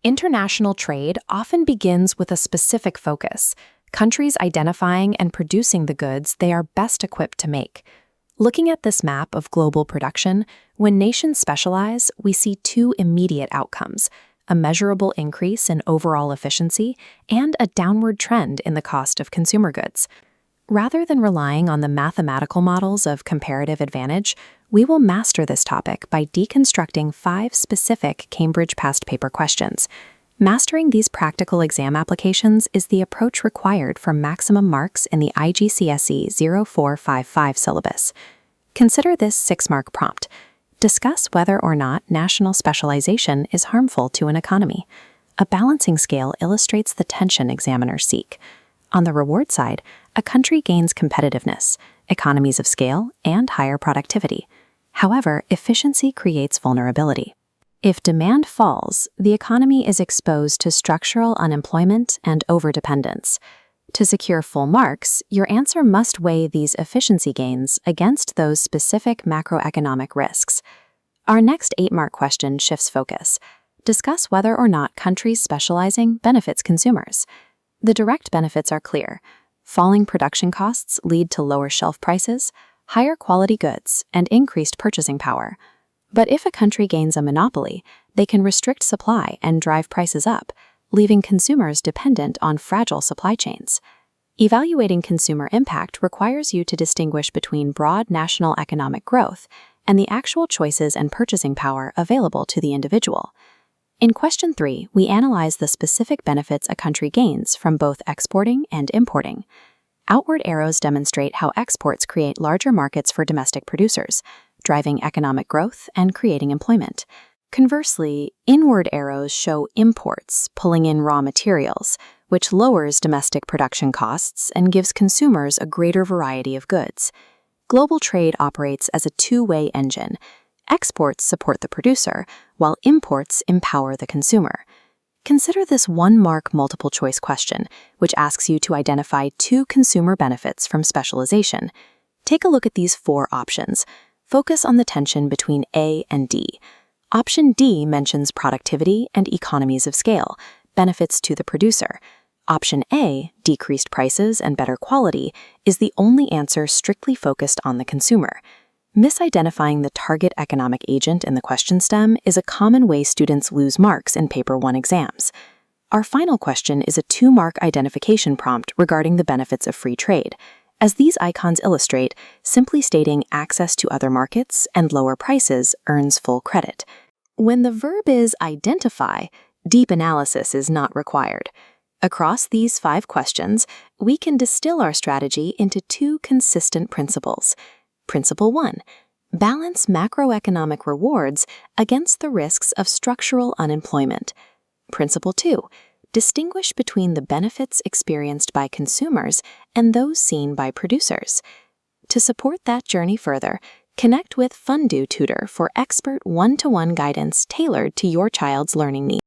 International trade often begins with a specific focus, countries identifying and producing the goods they are best equipped to make. Looking at this map of global production, when nations specialize, we see two immediate outcomes: a measurable increase in overall efficiency and a downward trend in the cost of consumer goods. Rather than relying on the mathematical models of comparative advantage, we will master this topic by deconstructing 5 specific Cambridge past paper questions. Mastering these practical exam applications is the approach required for maximum marks in the IGCSE 0455 syllabus. Consider this 6-mark prompt. Discuss whether or not national specialization is harmful to an economy. A balancing scale illustrates the tension examiners seek. On the reward side, a country gains competitiveness, economies of scale, and higher productivity. However, efficiency creates vulnerability. If demand falls, the economy is exposed to structural unemployment and overdependence. To secure full marks, your answer must weigh these efficiency gains against those specific macroeconomic risks. Our next 8-mark question shifts focus. Discuss whether or not countries specializing benefits consumers. The direct benefits are clear. Falling production costs lead to lower shelf prices, higher quality goods, and increased purchasing power. But if a country gains a monopoly, they can restrict supply and drive prices up, leaving consumers dependent on fragile supply chains. Evaluating consumer impact requires you to distinguish between broad national economic growth and the actual choices and purchasing power available to the individual. In question 3, we analyze the specific benefits a country gains from both exporting and importing. Outward arrows demonstrate how exports create larger markets for domestic producers, driving economic growth and creating employment. Conversely, inward arrows show imports pulling in raw materials, which lowers domestic production costs and gives consumers a greater variety of goods. Global trade operates as a two-way engine. Exports support the producer, while imports empower the consumer. Consider this 1-mark multiple-choice question, which asks you to identify 2 consumer benefits from specialization. Take a look at these 4 options. Focus on the tension between A and D. Option D mentions productivity and economies of scale, benefits to the producer. Option A, decreased prices and better quality, is the only answer strictly focused on the consumer. Misidentifying the target economic agent in the question stem is a common way students lose marks in Paper 1 exams. Our final question is a 2-mark identification prompt regarding the benefits of free trade. As these icons illustrate, simply stating access to other markets and lower prices earns full credit. When the verb is identify, deep analysis is not required. Across these 5 questions, we can distill our strategy into 2 consistent principles. Principle 1. Balance macroeconomic rewards against the risks of structural unemployment. Principle 2. Distinguish between the benefits experienced by consumers and those seen by producers. To support that journey further, connect with Fundoo Tutor for expert one-to-one guidance tailored to your child's learning needs.